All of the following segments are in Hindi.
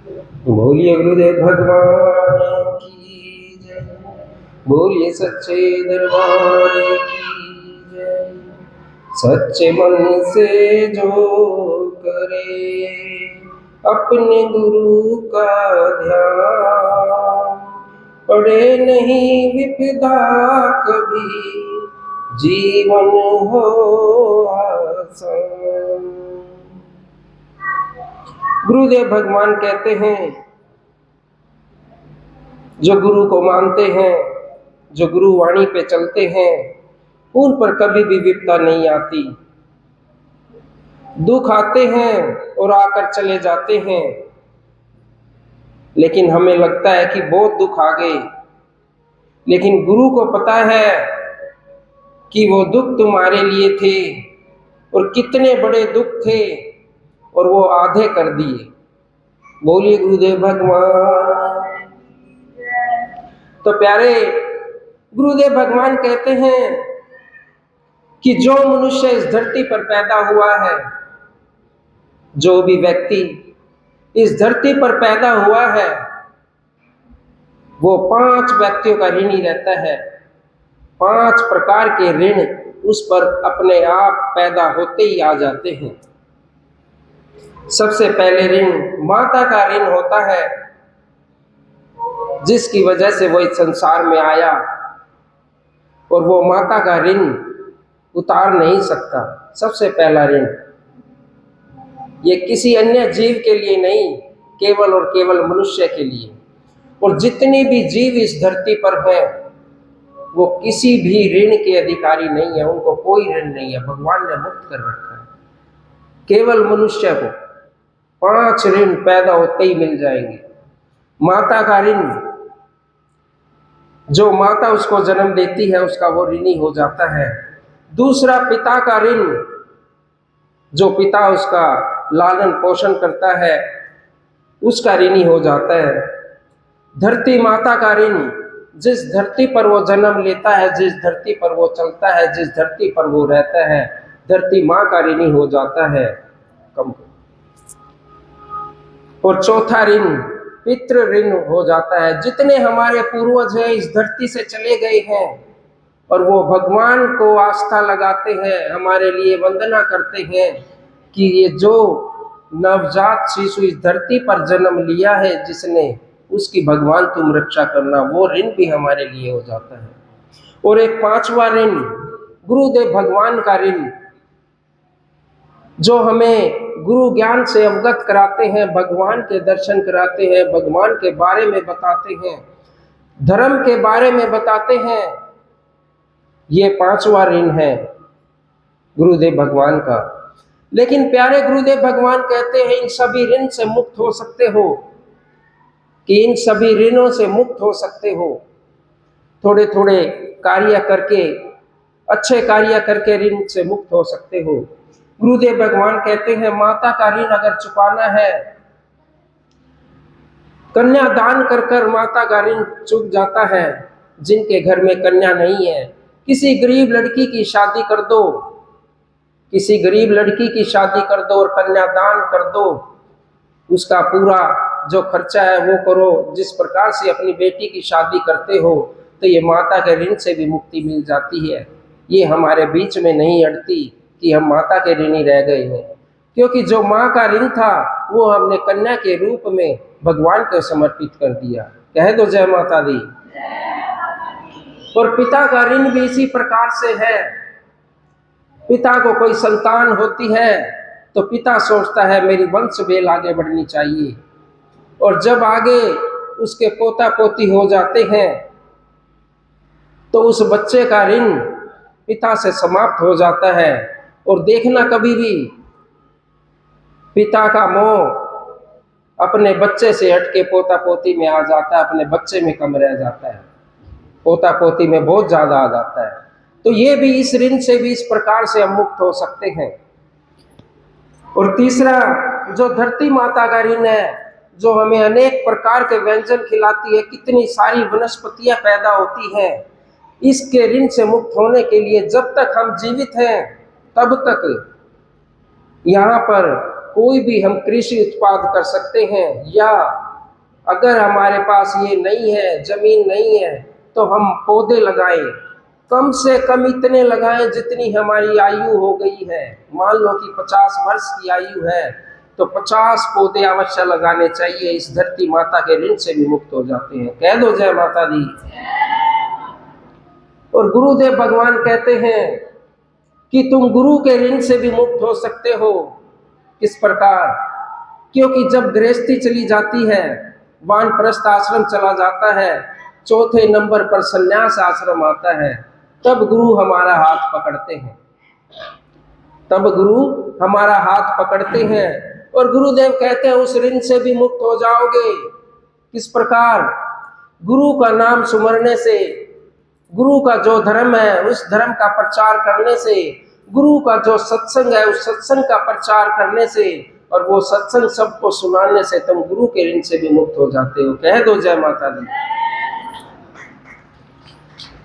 बोलिए गुरुदेव भगवान की जय। बोलिए सच्चे दरबार की जय। सच्चे मन से जो करे अपने गुरु का ध्यान, पड़े नहीं विपदा कभी, जीवन हो आसान। गुरुदेव भगवान कहते हैं, जो गुरु को मानते हैं, जो गुरु वाणी पे चलते हैं, उन पर कभी भी विपदा नहीं आती। दुख आते हैं और आकर चले जाते हैं, लेकिन हमें लगता है कि बहुत दुख आ गए, लेकिन गुरु को पता है कि वो दुख तुम्हारे लिए थे और कितने बड़े दुख थे और वो आधे कर दिए। बोलिए गुरुदेव भगवान। तो प्यारे, गुरुदेव भगवान कहते हैं कि जो मनुष्य इस धरती पर पैदा हुआ है, जो भी व्यक्ति इस धरती पर पैदा हुआ है, वो 5 व्यक्तियों का ऋणी रहता है। 5 प्रकार के ऋण उस पर अपने आप पैदा होते ही आ जाते हैं। सबसे पहले ऋण माता का ऋण होता है, जिसकी वजह से वो इस संसार में आया, और वो माता का ऋण उतार नहीं सकता। सबसे पहला ऋण ये किसी अन्य जीव के लिए नहीं, केवल और केवल मनुष्य के लिए। और जितने भी जीव इस धरती पर हैं, वो किसी भी ऋण के अधिकारी नहीं है, उनको कोई ऋण नहीं है, भगवान ने मुक्त कर रखा है। केवल मनुष्य को 5 ऋण पैदा होते ही मिल जाएंगे। माता का ऋण, जो माता उसको जन्म देती है उसका वो ऋणी हो जाता है। दूसरा पिता का ऋण, जो पिता उसका लालन पोषण करता है उसका ऋणी हो जाता है। धरती माता का ऋण, जिस धरती पर वो जन्म लेता है, जिस धरती पर वो चलता है, जिस धरती पर वो रहता है, धरती माँ का ऋणी हो जाता है। और चौथा ऋण पितृ ऋण हो जाता है। जितने हमारे पूर्वज हैं इस धरती से चले गए हैं और वो भगवान को आस्था लगाते हैं, हमारे लिए वंदना करते हैं कि ये जो नवजात शिशु इस धरती पर जन्म लिया है जिसने, उसकी भगवान तुम रक्षा करना, वो ऋण भी हमारे लिए हो जाता है। और एक 5वां ऋण गुरुदेव भगवान का ऋण, जो हमें गुरु ज्ञान से अवगत कराते हैं, भगवान के दर्शन कराते हैं, भगवान के बारे में बताते हैं, धर्म के बारे में बताते हैं। ये 5वां ऋण है गुरुदेव भगवान का। लेकिन प्यारे गुरुदेव भगवान कहते हैं इन सभी ऋण से मुक्त हो सकते हो, कि इन सभी ऋणों से मुक्त हो सकते हो थोड़े थोड़े कार्य करके, अच्छे कार्य करके ऋण से मुक्त हो सकते हो। गुरुदेव भगवान कहते हैं माता का ऋण अगर चुकाना है, कन्या दान कर कर माता का ऋण चुक जाता है। जिनके घर में कन्या नहीं है, किसी गरीब लड़की की शादी कर दो, किसी गरीब लड़की की शादी कर दो और कन्या दान कर दो, उसका पूरा जो खर्चा है वो करो, जिस प्रकार से अपनी बेटी की शादी करते हो, तो ये माता के ऋण से भी मुक्ति मिल जाती है। ये हमारे बीच में नहीं अड़ती कि हम माता के ऋणी रह गए हैं, क्योंकि जो माँ का ऋण था वो हमने कन्या के रूप में भगवान को समर्पित कर दिया। कह दो जय माता दी। और पिता का ऋण भी इसी प्रकार से है। पिता को कोई संतान होती है तो पिता सोचता है मेरी वंश बेल आगे बढ़नी चाहिए, और जब आगे उसके पोता पोती हो जाते हैं तो उस बच्चे का ऋण पिता से समाप्त हो जाता है। और देखना कभी भी पिता का मोह अपने बच्चे से हटके पोता पोती में आ जाता है, अपने बच्चे में कम रह जाता है, पोता पोती में बहुत ज्यादा आ जाता है। तो ये भी इस ऋण से भी इस प्रकार से हम मुक्त हो सकते हैं। और तीसरा जो धरती माता का ऋण है, जो हमें अनेक प्रकार के व्यंजन खिलाती है, कितनी सारी वनस्पतियां पैदा होती हैं, इसके ऋण से मुक्त होने के लिए जब तक हम जीवित हैं तब तक यहाँ पर कोई भी हम कृषि उत्पाद कर सकते हैं, या अगर हमारे पास ये नहीं है, जमीन नहीं है, तो हम पौधे लगाएं, कम से कम इतने लगाएं जितनी हमारी आयु हो गई है। मान लो कि 50 वर्ष की आयु है, तो 50 पौधे अवश्य लगाने चाहिए। इस धरती माता के ऋण से भी मुक्त हो जाते हैं। कह दो जय माता दी। और गुरुदेव भगवान कहते हैं कि तुम गुरु के ऋण से भी मुक्त हो सकते हो। किस प्रकार? क्योंकि जब गृहस्थी चली जाती है, वानप्रस्थ आश्रम चला जाता है, चौथे नंबर पर संन्यास आश्रम आता है, तब गुरु हमारा हाथ पकड़ते हैं। तब गुरु हमारा हाथ पकड़ते हैं और गुरुदेव कहते हैं उस ऋण से भी मुक्त हो जाओगे। किस प्रकार? गुरु का नाम सुमरने से, गुरु का जो धर्म है उस धर्म का प्रचार करने से, गुरु का जो सत्संग है उस सत्संग का प्रचार करने से, और वो सत्संग सबको सुनाने से तुम गुरु के ऋण से भी मुक्त हो जाते हो। कह दो जय माता दी।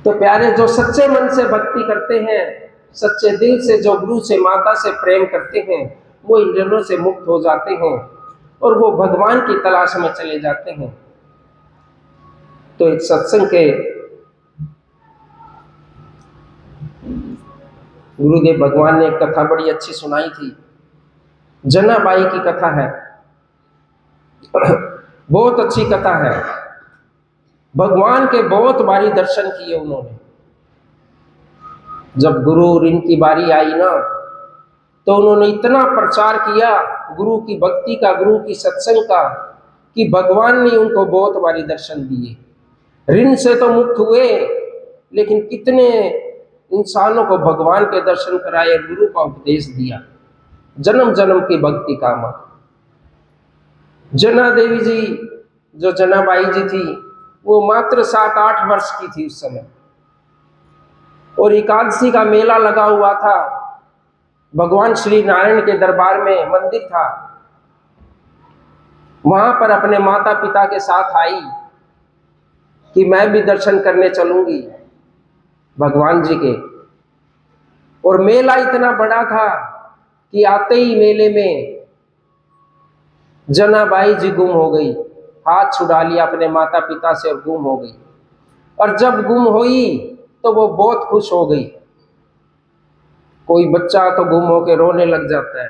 तो प्यारे, जो सच्चे मन से भक्ति करते हैं, सच्चे दिल से जो गुरु से, माता से प्रेम करते हैं, वो इन ऋणों से मुक्त हो जाते हैं और वो भगवान की तलाश में चले जाते हैं। तो एक सत्संग के गुरुदेव भगवान ने एक कथा बड़ी अच्छी सुनाई थी। जनाबाई की कथा है, बहुत अच्छी कथा है। भगवान के बहुत बारी दर्शन किए उन्होंने। जब गुरु ऋण की बारी आई ना, तो उन्होंने इतना प्रचार किया गुरु की भक्ति का, गुरु की सत्संग का, कि भगवान ने उनको बहुत बारी दर्शन दिए। ऋण से तो मुक्त हुए, लेकिन कितने इंसानों को भगवान के दर्शन कराए, गुरु का उपदेश दिया। जन्म जन्म की भक्ति का मां जना देवी जी, जो जनाबाई जी थी, वो मात्र 7-8 वर्ष की थी उस समय, और एकादशी का मेला लगा हुआ था। भगवान श्री नारायण के दरबार में मंदिर था, वहां पर अपने माता पिता के साथ आई कि मैं भी दर्शन करने चलूंगी भगवान जी के। और मेला इतना बड़ा था कि आते ही मेले में जनाबाई जी गुम हो गई। हाथ छुड़ा लिया अपने माता पिता से और गुम हो गई। और जब गुम हुई तो वो बहुत खुश हो गई। कोई बच्चा तो गुम होकर रोने लग जाता है,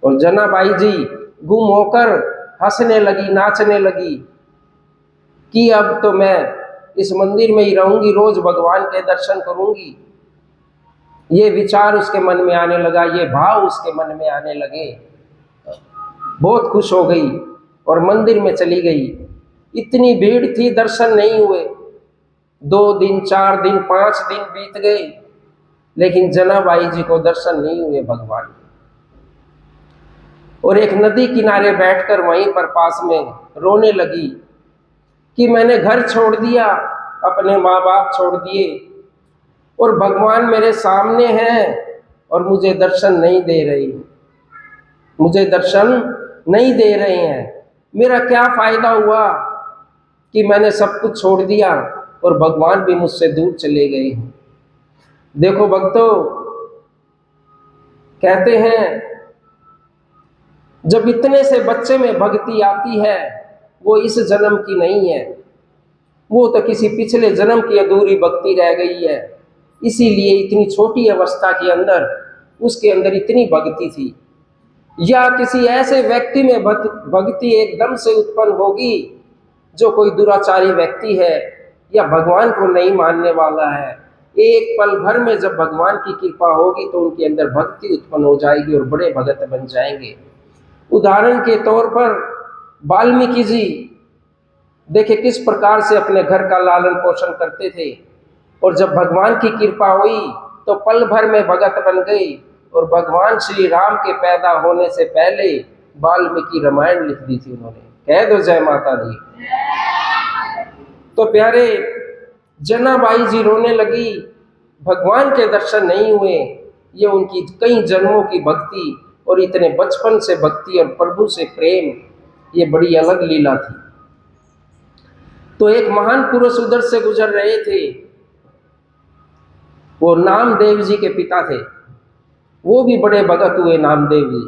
और जनाबाई जी गुम होकर हंसने लगी, नाचने लगी कि अब तो मैं इस मंदिर में ही रहूंगी, रोज भगवान के दर्शन करूंगी। ये विचार उसके मन में आने लगा, ये भाव उसके मन में आने लगे। बहुत खुश हो गई और मंदिर में चली गई। इतनी भीड़ थी, दर्शन नहीं हुए। 2 दिन, 4 दिन, 5 दिन बीत गए, लेकिन जनाबाई जी को दर्शन नहीं हुए भगवान के। और एक नदी किनारे बैठकर वहीं पर पास में रोने लगी कि मैंने घर छोड़ दिया, अपने माँ बाप छोड़ दिए, और भगवान मेरे सामने हैं और मुझे दर्शन नहीं दे रही, मुझे दर्शन नहीं दे रहे हैं। मेरा क्या फायदा हुआ कि मैंने सब कुछ छोड़ दिया और भगवान भी मुझसे दूर चले गए हैं। देखो भक्तों, कहते हैं जब इतने से बच्चे में भक्ति आती है, वो इस जन्म की नहीं है, वो तो किसी पिछले जन्म की अधूरी भक्ति रह गई है। इसीलिए इतनी छोटी अवस्था के अंदर उसके अंदर इतनी भक्ति थी। या किसी ऐसे व्यक्ति में भक्ति एकदम से उत्पन्न होगी जो कोई दुराचारी व्यक्ति है या भगवान को नहीं मानने वाला है। एक पल भर में जब भगवान की कृपा होगी तो उनके अंदर भक्ति उत्पन्न हो जाएगी और बड़े भगत बन जाएंगे। उदाहरण के तौर पर वाल्मीकि जी देखे किस प्रकार से अपने घर का लालन पोषण करते थे, और जब भगवान की कृपा हुई तो पल भर में भगत बन गई, और भगवान श्री राम के पैदा होने से पहले वाल्मीकि रामायण लिख दी थी उन्होंने। कह दो जय माता दी। तो प्यारे, जनाबाई जी रोने लगी, भगवान के दर्शन नहीं हुए। ये उनकी कई जन्मों की भक्ति और इतने बचपन से भक्ति और प्रभु से प्रेम, ये बड़ी अलग लीला थी। तो एक महान पुरुष उधर से गुजर रहे थे, वो नामदेव जी के पिता थे। वो भी बड़े भगत हुए नामदेव जी।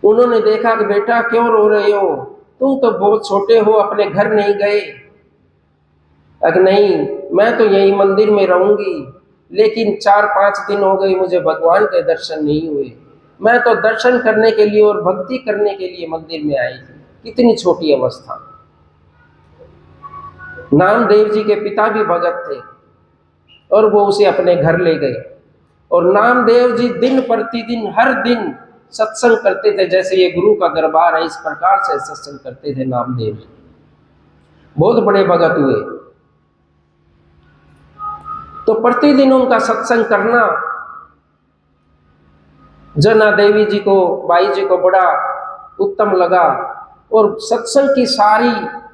उन्होंने देखा कि बेटा क्यों रो रहे हो, तुम तो बहुत छोटे हो, अपने घर नहीं गए। अगर नहीं, मैं तो यही मंदिर में रहूंगी, लेकिन 4-5 दिन हो गए मुझे भगवान के दर्शन नहीं हुए। मैं तो दर्शन करने के लिए और भक्ति करने के लिए मंदिर में आई थी। कितनी छोटी अवस्था। नामदेव जी के पिता भी भगत थे और वो उसे अपने घर ले गए। और नामदेव जी दिन प्रतिदिन हर दिन सत्संग करते थे, जैसे ये गुरु का दरबार है, इस प्रकार से सत्संग करते थे नामदेव जी। बहुत बड़े भगत हुए। तो प्रतिदिन उनका सत्संग करना जना देवी जी को, बाई जी को बड़ा उत्तम लगा। और सत्संग की सारी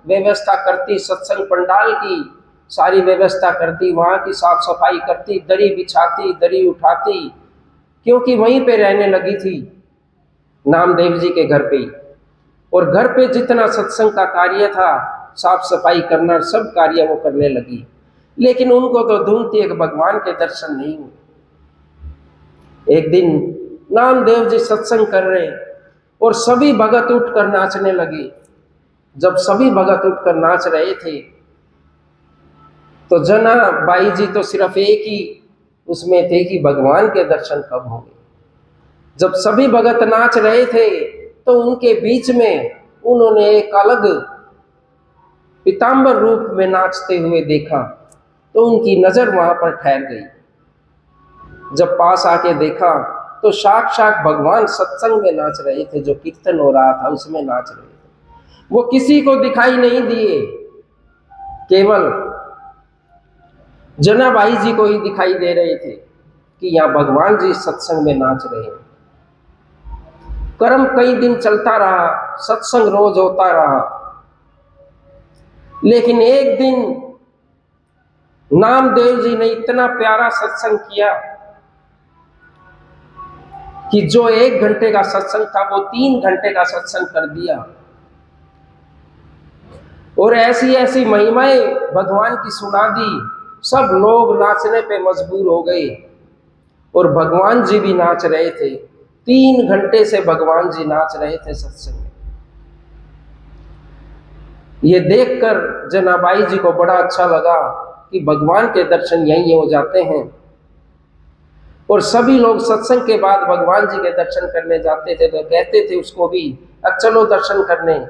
व्यवस्था करती, सत्संग पंडाल की सारी व्यवस्था करती, वहाँ की साफ सफाई करती, दरी बिछाती, दरी उठाती, क्योंकि वहीं पे रहने लगी थी नामदेव जी के घर पे ही। और घर पे जितना सत्संग का कार्य था, साफ सफाई करना, सब कार्य वो करने लगी। लेकिन उनको तो ढूंढती एक भगवान के दर्शन नहीं हुए। एक दिन नामदेव जी सत्संग कर रहे और सभी भगत उठकर नाचने लगे। जब सभी भगत उठकर नाच रहे थे तो जना बाई जी तो सिर्फ एक ही उसमें थे कि भगवान के दर्शन कब होंगे। जब सभी भगत नाच रहे थे तो उनके बीच में उन्होंने एक अलग पीताम्बर रूप में नाचते हुए देखा, तो उनकी नजर वहां पर ठहर गई। जब पास आके देखा तो साक्षात भगवान सत्संग में नाच रहे थे, जो कीर्तन हो रहा था उसमें नाच रहे थे। वो किसी को दिखाई नहीं दिए, केवल जनाबाई जी को ही दिखाई दे रहे थे कि यहाँ भगवान जी सत्संग में नाच रहे हैं। कर्म कई दिन चलता रहा, सत्संग रोज होता रहा। लेकिन एक दिन नामदेव जी ने इतना प्यारा सत्संग किया कि जो 1 घंटे का सत्संग था वो 3 घंटे का सत्संग कर दिया। और ऐसी ऐसी महिमाएं भगवान की सुना दी, सब लोग नाचने पे मजबूर हो गए और भगवान जी भी नाच रहे थे। 3 घंटे से भगवान जी नाच रहे थे सत्संग में। ये देखकर जनाबाई जी को बड़ा अच्छा लगा कि भगवान के दर्शन यहीं हो जाते हैं। और सभी लोग सत्संग के बाद भगवान जी के दर्शन करने जाते थे तो कहते थे उसको भी, अब चलो दर्शन करने।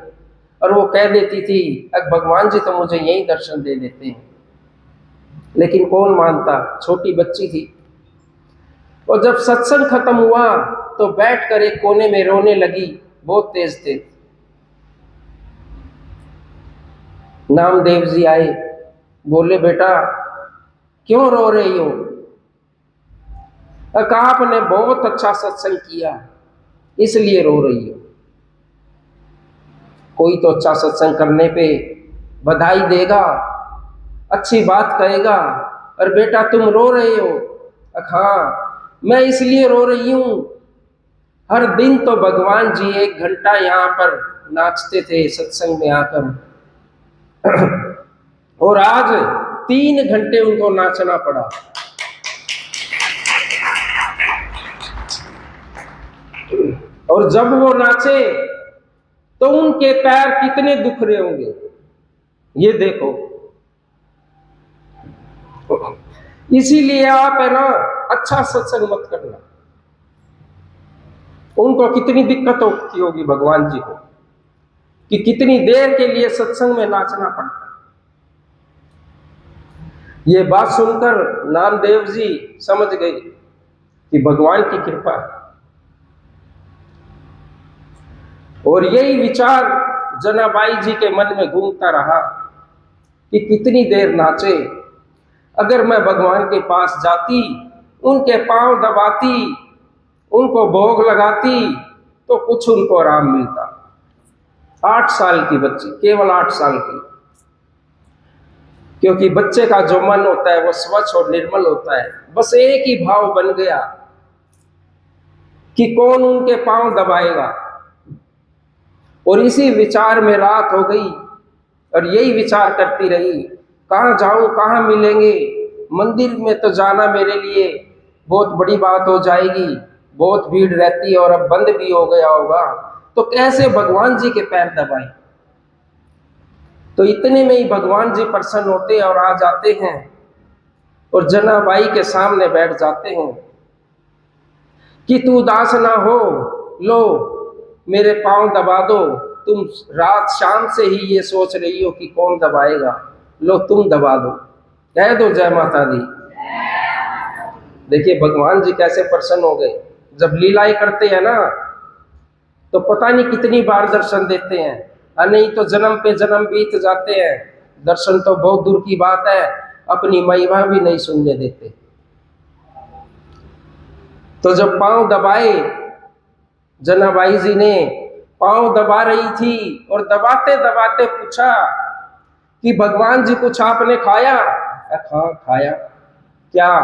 और वो कह देती थी, अब भगवान जी तो मुझे यहीं दर्शन दे देते हैं। लेकिन कौन मानता, छोटी बच्ची थी। और जब सत्संग खत्म हुआ तो बैठकर एक कोने में रोने लगी, बहुत तेज थे। नामदेव जी आए, बोले बेटा क्यों रो रही हो? आपने बहुत अच्छा सत्संग किया इसलिए रो रही हो। कोई तो अच्छा सत्संग करने पे बधाई देगा, अच्छी बात कहेगा, और बेटा तुम रो रहे हो? हाँ, मैं इसलिए रो रही हूं, हर दिन तो भगवान जी 1 घंटा यहाँ पर नाचते थे सत्संग में आकर, और आज 3 घंटे उनको नाचना पड़ा। और जब वो नाचे तो उनके पैर कितने दुख रहे होंगे, ये देखो। इसीलिए आप है ना, अच्छा सत्संग मत करना। उनको कितनी दिक्कत होती होगी भगवान जी को कि कितनी देर के लिए सत्संग में नाचना पड़ता। ये बात सुनकर नामदेव जी समझ गए कि भगवान की कृपा है। और यही विचार जनाबाई जी के मन में घूमता रहा कि कितनी देर नाचे। अगर मैं भगवान के पास जाती, उनके पांव दबाती, उनको भोग लगाती तो कुछ उनको आराम मिलता। 8 साल की बच्ची, केवल 8 साल की, क्योंकि बच्चे का जो मन होता है वो स्वच्छ और निर्मल होता है। बस एक ही भाव बन गया कि कौन उनके पांव दबाएगा। और इसी विचार में रात हो गई और यही विचार करती रही, कहाँ जाऊं, कहाँ मिलेंगे। मंदिर में तो जाना मेरे लिए बहुत बड़ी बात हो जाएगी, बहुत भीड़ रहती है और अब बंद भी हो गया होगा। तो कैसे भगवान जी के पैर दबाए। तो इतने में ही भगवान जी प्रसन्न होते और आ जाते हैं और जनाबाई के सामने बैठ जाते हैं कि तू उदास ना हो, लो मेरे पांव दबा दो। तुम रात शाम से ही ये सोच रही हो कि कौन दबाएगा, लो तुम दबा दो, कह दो जय माता दी। देखिए भगवान जी कैसे प्रसन्न हो गए। जब लीलाएं करते हैं ना तो पता नहीं कितनी बार दर्शन देते हैं, और नहीं तो जन्म पे जन्म बीत जाते हैं, दर्शन तो बहुत दूर की बात है, अपनी महिमा भी नहीं सुनने देते। तो जब पांव दबाए, जनाबाई जी ने पांव दबा रही थी और दबाते दबाते पूछा कि भगवान जी कुछ आपने खाया? हाँ खाया। क्या?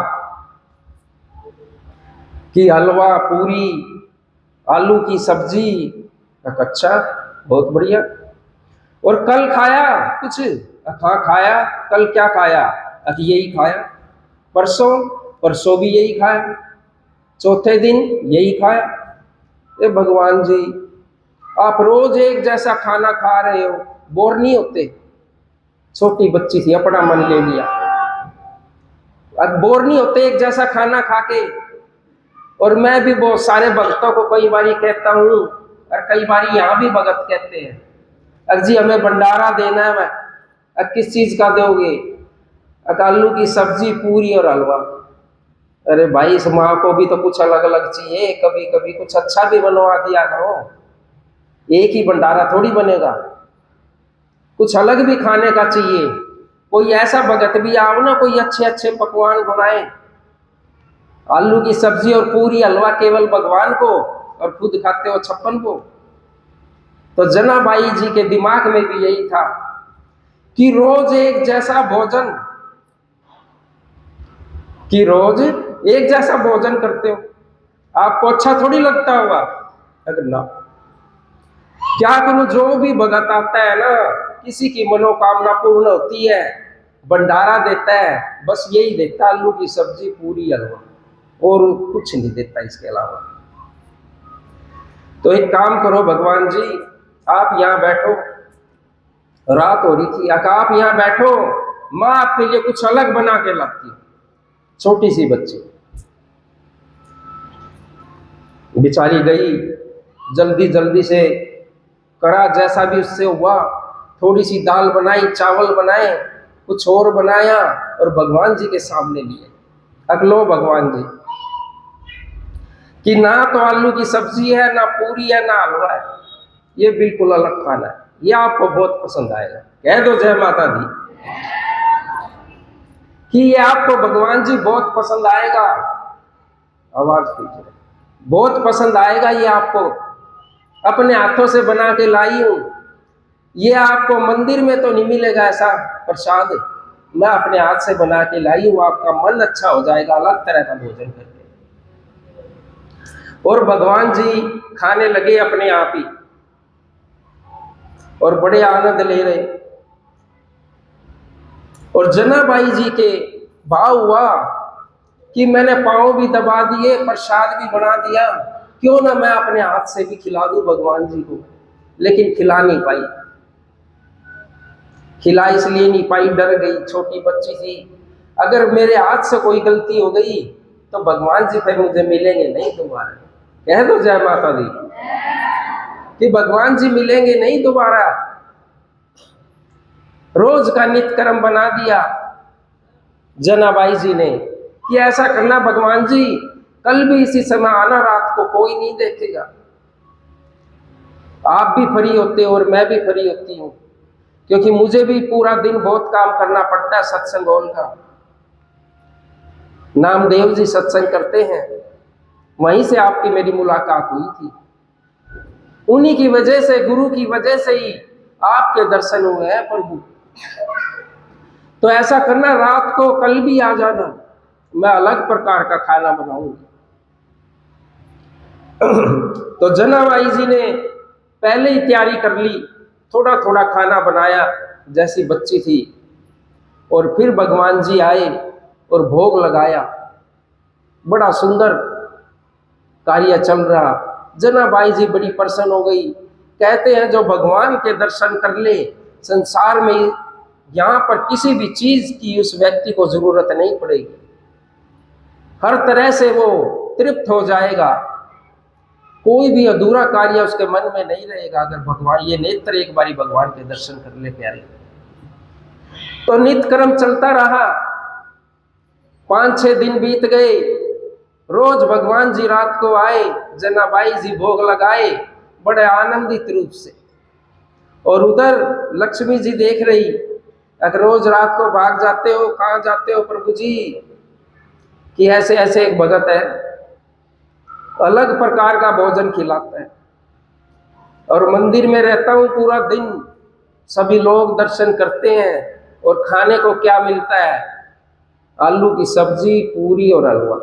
कि हलवा पूरी आलू की सब्जी। अच्छा बहुत बढ़िया। और कल खाया कुछ? हाँ खाया। कल क्या खाया? यही खाया। परसों? परसों भी यही खाया। चौथे दिन यही खाया। ए भगवान जी, आप रोज एक जैसा खाना खा रहे हो, बोर नहीं होते? छोटी बच्ची थी, अपना मन ले लिया। अब बोर नहीं होते एक जैसा खाना खा के? और मैं भी बहुत सारे भक्तों को कई बारी कहता हूँ, और कई बारी यहाँ भी भगत कहते हैं, अरे जी हमें भंडारा देना है। मैं किस चीज का दोगे? आलू की सब्जी पूरी और हलवा। अरे भाई इस माँ को भी तो कुछ अलग अलग चाहिए, कभी कभी कुछ अच्छा भी बनवा दिया करो। एक ही भंडारा थोड़ी बनेगा, कुछ अलग भी खाने का चाहिए। कोई ऐसा भगत भी आओ ना, कोई अच्छे अच्छे पकवान बनाए। आलू की सब्जी और पूरी हलवा केवल भगवान को, और खुद खाते हो 56 को। तो जनाबाई जी के दिमाग में भी यही था कि रोज एक जैसा भोजन, कि रोज एक जैसा भोजन करते हो, आपको अच्छा थोड़ी लगता होगा। अगर ना क्या करूं, जो भी भगत आता है ना, किसी की मनोकामना पूर्ण होती है, भंडारा देता है, बस यही देता, आलू की सब्जी पूरी हलवा, और कुछ नहीं देता इसके अलावा। तो एक काम करो भगवान जी, आप यहाँ बैठो, रात हो रही थी, आप यहाँ बैठो, माँ आपके लिए कुछ अलग बना के लाती। छोटी सी बच्ची बेचारी गई, जल्दी जल्दी से करा जैसा भी उससे हुआ, थोड़ी सी दाल बनाई, चावल बनाए, कुछ और बनाया और भगवान जी के सामने लिए। अब लो भगवान जी, कि ना तो आलू की सब्जी है, ना पूरी है, ना हलवा है, ये बिल्कुल अलग खाना है, ये आपको बहुत पसंद आएगा। कह दो जय माता दी कि ये आपको भगवान जी बहुत पसंद आएगा। आवाज कीजिए, बहुत पसंद आएगा, ये आपको अपने हाथों से बना के लाई हूं। ये आपको मंदिर में तो नहीं मिलेगा ऐसा प्रसाद, मैं अपने हाथ से बना के लाई हूं, आपका मन अच्छा हो जाएगा अलग तरह का भोजन करके। और भगवान जी खाने लगे अपने आप ही, और बड़े आनंद ले रहे। और जनाबाई जी के भाव हुआ कि मैंने पांव भी दबा दिए, प्रसाद भी बना दिया, क्यों ना मैं अपने हाथ से भी खिला दूं भगवान जी को। लेकिन खिला नहीं पाई। खिला इसलिए नहीं पाई, डर गई, छोटी बच्ची थी। अगर मेरे हाथ से कोई गलती हो गई तो भगवान जी फिर मुझे मिलेंगे नहीं दोबारा। कह दो जय माता दी कि भगवान जी मिलेंगे नहीं दोबारा। रोज का नित्य कर्म बना दिया जनाबाई जी ने कि ऐसा करना भगवान जी, कल भी इसी समय आना, रात को कोई नहीं देखेगा, आप भी फ्री होते हो और मैं भी फ्री होती हूँ, क्योंकि मुझे भी पूरा दिन बहुत काम करना पड़ता है सत्संग हॉल का। नामदेव जी सत्संग करते हैं, वहीं से आपकी मेरी मुलाकात हुई थी। उन्हीं की वजह से, गुरु की वजह से ही आपके दर्शन हुए हैं प्रभु। तो ऐसा करना, रात को कल भी आ जाना, मैं अलग प्रकार का खाना बनाऊंगी। तो जनाबाई जी ने पहले ही तैयारी कर ली, थोड़ा थोड़ा खाना बनाया जैसी बच्ची थी, और फिर भगवान जी आए और भोग लगाया। बड़ा सुंदर कार्य चल रहा। जनाबाई जी बड़ी प्रसन्न हो गई। कहते हैं जो भगवान के दर्शन कर ले, संसार में यहाँ पर किसी भी चीज की उस व्यक्ति को जरूरत नहीं पड़ेगी, हर तरह से वो तृप्त हो जाएगा, कोई भी अधूरा कार्य उसके मन में नहीं रहेगा अगर भगवान ये नेत्र एक बारी भगवान के दर्शन कर ले प्यारे। तो नित्य कर्म चलता रहा, 5-6 दिन बीत गए। रोज भगवान जी रात को आए, जनाबाई जी भोग लगाए बड़े आनंदित रूप से, और उधर लक्ष्मी जी देख रही, अगर रोज रात को भाग जाते हो, कहाँ जाते हो प्रभु जी, कि ऐसे ऐसे एक भगत है अलग प्रकार का भोजन खिलाता है, और मंदिर में रहता हूँ पूरा दिन, सभी लोग दर्शन करते हैं, और खाने को क्या मिलता है, आलू की सब्जी, पूरी और हलवा।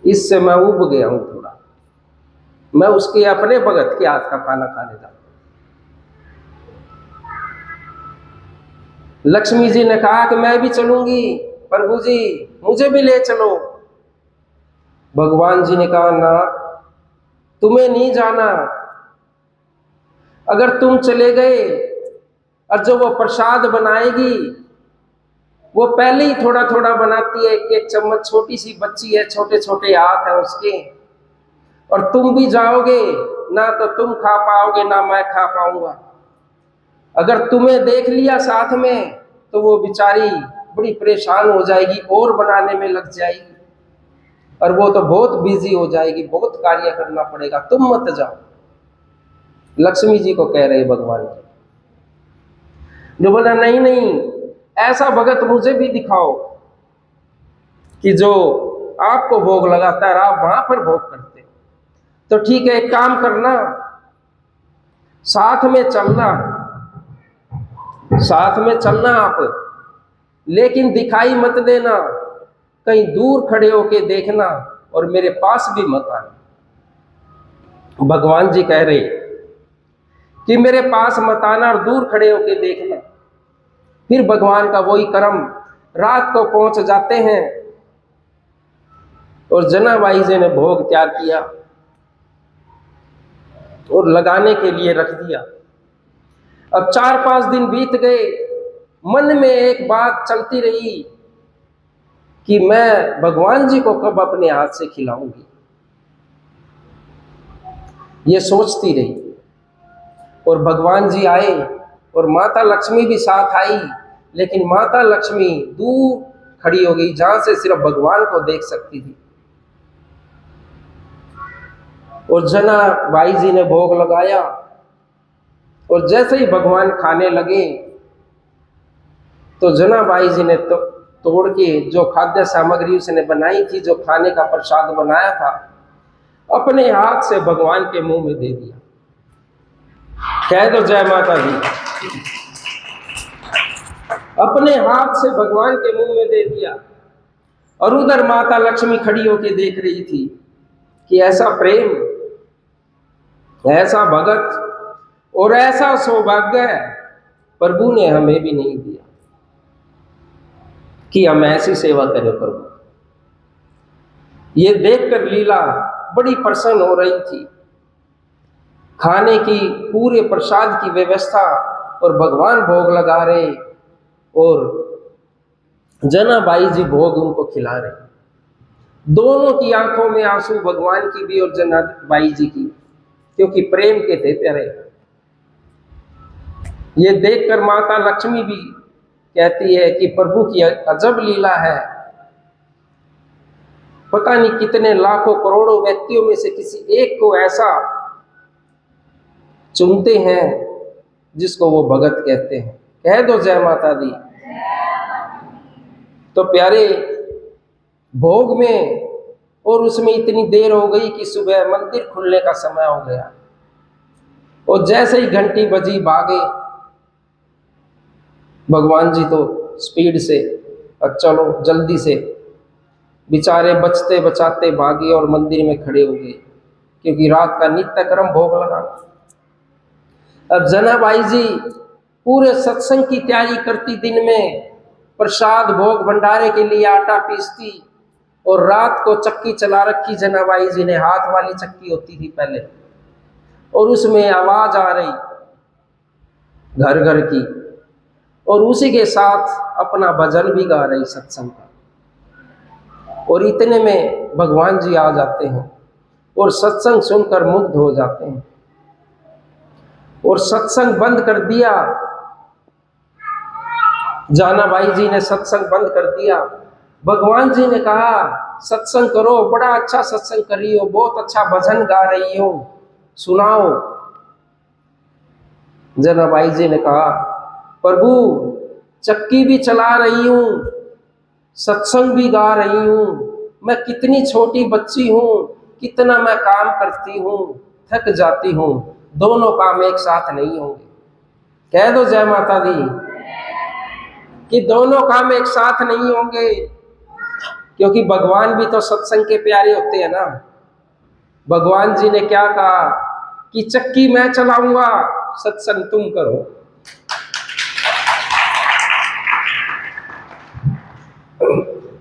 इससे मैं उब गया हूं थोड़ा, मैं उसके अपने भगत के हाथ का खाना खाने जाता। लक्ष्मी जी ने कहा कि मैं भी चलूंगी, प्रभु जी मुझे भी ले चलो। भगवान जी ने कहा ना, तुम्हें नहीं जाना, अगर तुम चले गए और जो वो प्रसाद बनाएगी वो पहले ही थोड़ा थोड़ा बनाती है, एक एक चम्मच, छोटी सी बच्ची है, छोटे छोटे हाथ है उसके, और तुम भी जाओगे ना तो तुम खा पाओगे ना मैं खा पाऊंगा। अगर तुम्हें देख लिया साथ में तो वो बेचारी बड़ी परेशान हो जाएगी और बनाने में लग जाएगी, और वो तो बहुत बिजी हो जाएगी, बहुत कार्य करना पड़ेगा, तुम मत जाओ। लक्ष्मी जी को कह रहे भगवान जी। जो बोला नहीं नहीं, ऐसा भगत मुझे भी दिखाओ कि जो आपको भोग लगाता है, आप वहां पर भोग करते हो। तो ठीक है, एक काम करना, साथ में चलना, साथ में चलना आप, लेकिन दिखाई मत देना, कहीं दूर खड़े होके देखना और मेरे पास भी मत आना। भगवान जी कह रहे कि मेरे पास मत आना और दूर खड़े होके देखना। फिर भगवान का वही कर्म, रात को पहुंच जाते हैं और जनाबाई जी ने भोग तैयार किया और लगाने के लिए रख दिया। अब 4-5 दिन बीत गए, मन में एक बात चलती रही कि मैं भगवान जी को कब अपने हाथ से खिलाऊंगी, ये सोचती रही। और भगवान जी आए और माता लक्ष्मी भी साथ आई, लेकिन माता लक्ष्मी दूर खड़ी हो गई जहां से सिर्फ भगवान को देख सकती थी। और जनाबाई जी ने भोग लगाया, और जैसे ही भगवान खाने लगे तो जनाबाई जी ने तो तोड़ के जो खाद्य सामग्री उसने बनाई थी, जो खाने का प्रसाद बनाया था, अपने हाथ से भगवान के मुंह में दे दिया। कह दो जय माता दी। अपने हाथ से भगवान के मुंह में दे दिया। और उधर माता लक्ष्मी खड़ी होकर देख रही थी कि ऐसा प्रेम, ऐसा भगत और ऐसा सौभाग्य प्रभु ने हमें भी नहीं दिया कि हम ऐसी सेवा करें प्रभु। ये देखकर लीला बड़ी प्रसन्न हो रही थी। खाने की पूरे प्रसाद की व्यवस्था, और भगवान भोग लगा रहे, और जनाबाई जी भोग उनको खिला रहे। दोनों की आंखों में आंसू, भगवान की भी और जनाबाई जी की, क्योंकि प्रेम के थे प्यारे। ये देखकर माता लक्ष्मी भी कहती है कि प्रभु की अजब लीला है, पता नहीं कितने लाखों करोड़ों व्यक्तियों में से किसी एक को ऐसा चुनते हैं जिसको वो भगत कहते हैं। कह दो जय माता दी। तो प्यारे, भोग में और उसमें इतनी देर हो गई कि सुबह मंदिर खुलने का समय हो गया, और जैसे ही घंटी बजी भागे भगवान जी तो स्पीड से, अब चलो जल्दी से, बेचारे बचते बचाते भागे और मंदिर में खड़े हो गए, क्योंकि रात का नित्य कर्म भोग लगाना। अब जनाबाई जी पूरे सत्संग की तैयारी करती, दिन में प्रसाद भोग भंडारे के लिए आटा पीसती, और रात को चक्की चला रखी जनाबाई जी ने, हाथ वाली चक्की होती थी पहले, और उसमें आवाज आ रही घर घर की, और उसी के साथ अपना भजन भी गा रही सत्संग का। और इतने में भगवान जी आ जाते हैं और सत्संग सुनकर मुग्ध हो जाते हैं। और सत्संग बंद कर दिया, जानाबाई जी ने सत्संग बंद कर दिया। भगवान जी ने कहा सत्संग करो, बड़ा अच्छा सत्संग कर रही हो, बहुत अच्छा भजन गा रही हो, सुनाओ। जनाबाई जी ने कहा प्रभु चक्की भी चला रही हूं, सत्संग भी गा रही हूं, मैं कितनी छोटी बच्ची हूं, कितना मैं काम करती हूं, थक जाती हूं, दोनों काम एक साथ नहीं होंगे। कह दो जय माता दी कि दोनों काम एक साथ नहीं होंगे, क्योंकि भगवान भी तो सत्संग के प्यारे होते हैं ना। भगवान जी ने क्या कहा कि चक्की मैं चलाऊंगा, सत्संग तुम करो।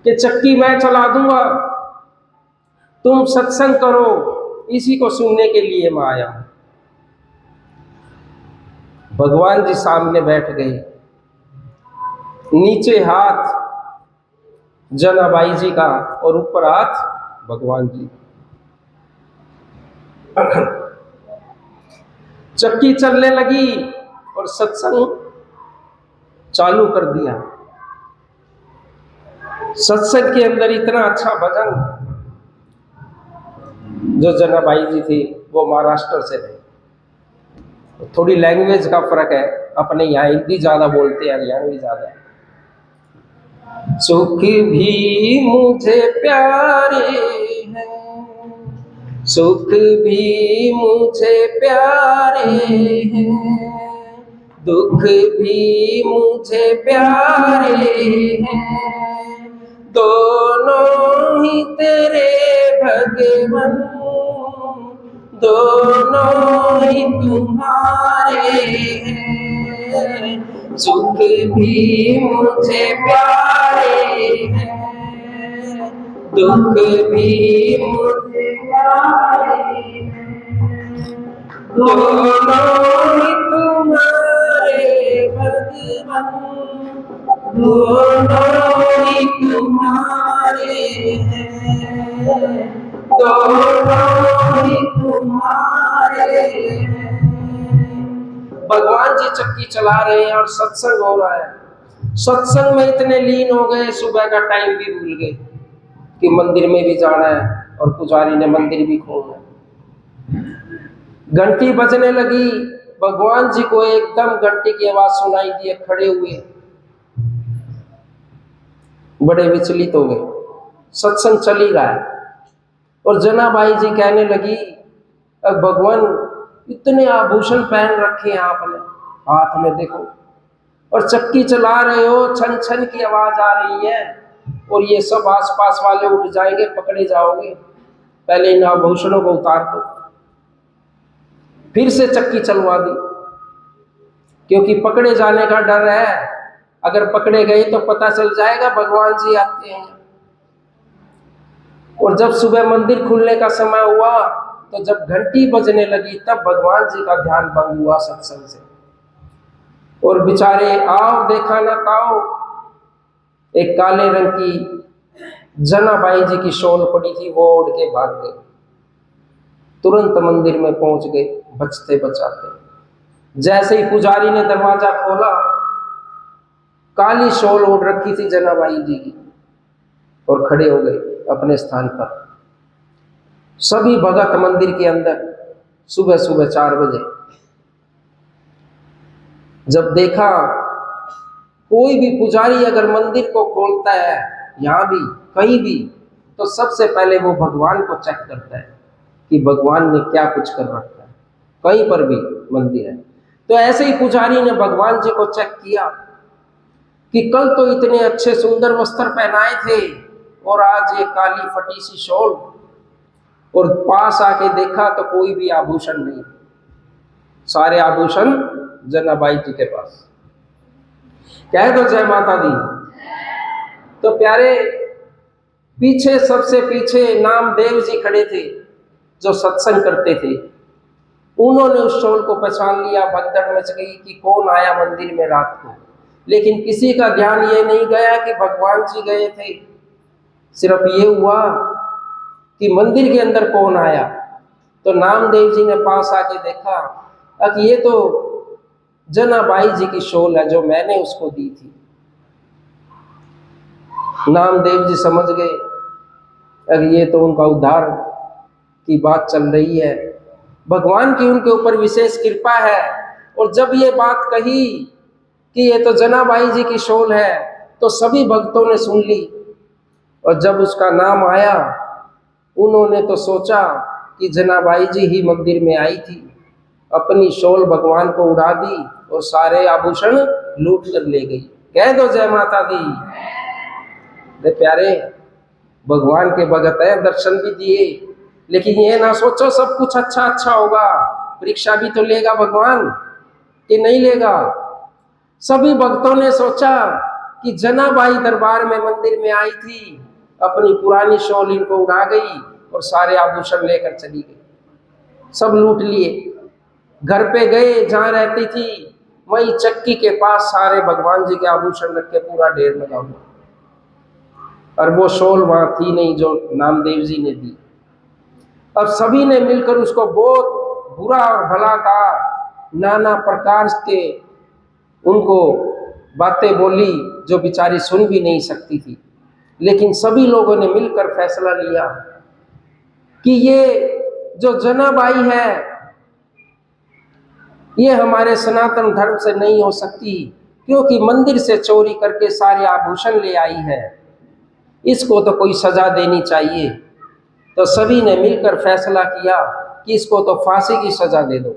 कि चक्की मैं चला दूंगा, तुम सत्संग करो, इसी को सुनने के लिए मैं आया हूं। भगवान जी सामने बैठ गए, नीचे हाथ जनाबाई जी का और ऊपर हाथ भगवान जी। चक्की चलने लगी और सत्संग चालू कर दिया। सत्संग के अंदर इतना अच्छा भजन, जो जनाबाई जी थी वो महाराष्ट्र से थे, थोड़ी लैंग्वेज का फर्क है, अपने यहाँ हिंदी ज्यादा बोलते हैं, हरियाणवी ज्यादा। सुख भी मुझे प्यारे हैं, सुख भी मुझे प्यारे हैं, दुख भी मुझे प्यारे हैं, दोनों ही तेरे भगवन, दोनों ही तुम्हारे हैं। सुख भी मुझे प्यारे हैं, दुख भी मुझे प्यारे हैं, दोनों ही तुम्हारे भगवन, दोनों ही तुम्हारे हैं, दोनों ही तुम्हारे हैं। भगवान जी चक्की चला रहे हैं और सत्संग हो रहा है। सत्संग में इतने लीन हो गए, सुबह का टाइम भी भूल गए कि मंदिर में भी जाना है, और पुजारी ने मंदिर भी खोलना है। घंटी बजने लगी, भगवान जी को एकदम घंटी की आवाज सुनाई दी, खड़े हुए, बड़े विचलित हो गए। सत्संग चली रहा है और जनाबाई जी कहने लगी अब भगवान इतने आभूषण पहन रखे हैं आपने, हाथ में देखो, और चक्की चला रहे हो, छन छन की आवाज आ रही है, और ये सब आसपास वाले उठ जाएंगे, पकड़े जाओगे, पहले इन आभूषणों को उतार दो। फिर से चक्की चलवा दी, क्योंकि पकड़े जाने का डर है, अगर पकड़े गए तो पता चल जाएगा भगवान जी आते हैं। और जब सुबह मंदिर खुलने का समय हुआ तो जब घंटी बजने लगी तब भगवान जी का ध्यान भंग हुआ सत्संग से, और बेचारे आओ देखा ना ताओ, एक काले रंग की जनाबाई जी की शॉल पड़ी थी, वो उड़ के भाग गए। तुरंत मंदिर में पहुंच गए बचते बचाते। जैसे ही पुजारी ने दरवाजा खोला, काली शॉल ओढ़ रखी थी जनाबाई जी की, और खड़े हो गए अपने स्थान पर। सभी भगत मंदिर के अंदर सुबह सुबह 4 बजे। जब देखा कोई भी पुजारी अगर मंदिर को खोलता है, यहाँ भी कहीं भी, तो सबसे पहले वो भगवान को चेक करता है कि भगवान ने क्या कुछ कर रखा है, कहीं पर भी मंदिर है। तो ऐसे ही पुजारी ने भगवान जी को चेक किया कि कल तो इतने अच्छे सुंदर वस्त्र पहनाए थे और आज ये काली फटी सी शॉल, और पास आके देखा तो कोई भी आभूषण नहीं, सारे आभूषण जनाबाई जी के पास। कह दो जय माता दी। तो प्यारे, पीछे सबसे पीछे नामदेव जी खड़े थे जो सत्संग करते थे। उन्होंने उस शोल को पहचान लिया, भगदड़ मच गई कि कौन आया मंदिर में रात को। लेकिन किसी का ध्यान ये नहीं गया कि भगवान जी गए थे। सिर्फ ये हुआ कि मंदिर के अंदर कौन आया। तो नामदेव जी ने पास आके देखा कि ये तो जनाबाई जी की शोल है जो मैंने उसको दी थी। नामदेव जी समझ गए कि ये तो उनका उद्धार की बात चल रही है, भगवान की उनके ऊपर विशेष कृपा है। और जब ये बात कही कि ये तो जनाबाई जी की शोल है, तो सभी भक्तों ने सुन ली। और जब उसका नाम आया, उन्होंने तो सोचा कि जनाबाई जी ही मंदिर में आई थी, अपनी शोल भगवान को उड़ा दी और सारे आभूषण लूट कर ले गई। कह दो जय माता दी। दे प्यारे, भगवान के भगत है, दर्शन भी दिए, लेकिन ये ना सोचो सब कुछ अच्छा अच्छा होगा। परीक्षा भी तो लेगा भगवान कि नहीं लेगा। सभी भक्तों ने सोचा कि जनाबाई दरबार में मंदिर में आई थी, अपनी पुरानी शॉल इनको उड़ा गई और सारे आभूषण लेकर चली गई, सब लूट लिए। घर पे गए जहाँ रहती थी, वही चक्की के पास सारे भगवान जी के आभूषण रख के पूरा ढेर लगा हुआ, और वो शॉल वहां थी नहीं जो नामदेव जी ने दी। अब सभी ने मिलकर उसको बहुत बुरा और भला कहा, नाना प्रकार के उनको बातें बोली जो बेचारी सुन भी नहीं सकती थी। लेकिन सभी लोगों ने मिलकर फैसला लिया कि ये जो जनाबाई है, ये हमारे सनातन धर्म से नहीं हो सकती, क्योंकि मंदिर से चोरी करके सारे आभूषण ले आई है, इसको तो कोई सजा देनी चाहिए। तो सभी ने मिलकर फैसला किया कि इसको तो फांसी की सजा दे दो।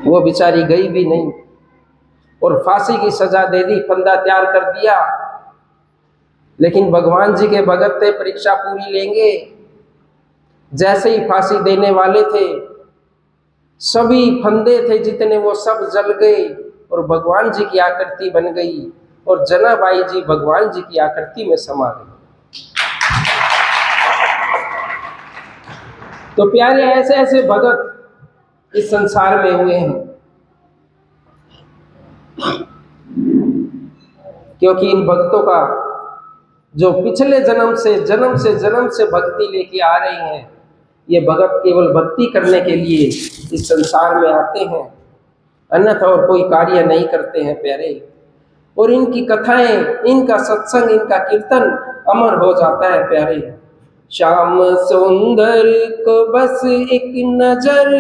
वो बेचारी गई भी नहीं और फांसी की सजा दे दी, फंदा तैयार कर दिया। लेकिन भगवान जी के भगत थे, परीक्षा पूरी लेंगे। जैसे ही फांसी देने वाले थे, सभी फंदे थे जितने वो सब जल गए और भगवान जी की आकृति बन गई, और जनाबाई जी भगवान जी की आकृति में समा गई। तो प्यारे, ऐसे ऐसे भगत इस संसार में हुए हैं, क्योंकि इन भक्तों का जो पिछले जन्म से भक्ति लेके आ रहे हैं, ये भगत केवल भक्ति करने के लिए इस संसार में आते हैं, अन्यथा और कोई कार्य नहीं करते हैं प्यारे। और इनकी कथाएं, इनका सत्संग, इनका कीर्तन अमर हो जाता है प्यारे। श्याम सुंदर को बस एक नजर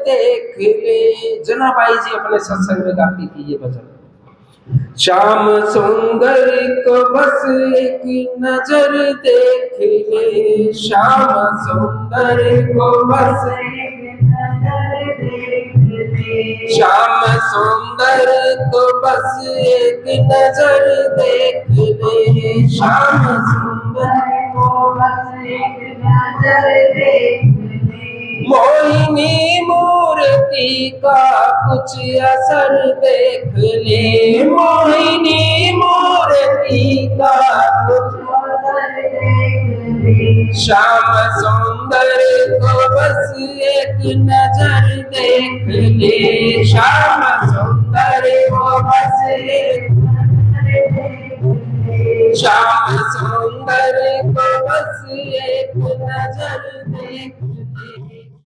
देख ले, जनाबाई जी अपने सत्संग में गाती थी ये भजन। श्याम सुंदर को बस एक नजर देख ले, श्याम सुंदर को बस एक नजर देख ले, श्याम सुंदर को बस एक नजर देख ले, श्याम सुंदर को बस एक नजर देख ले, मोहिनी मूर्ति का कुछ असर देख ले, मोहिनी मूर्ति का कुछ असर देख ले, श्याम सुंदर को बस एक नजर देख ले, श्याम सुंदर को बस एक नजर देख ले, श्याम सुंदर को बस एक नजर देख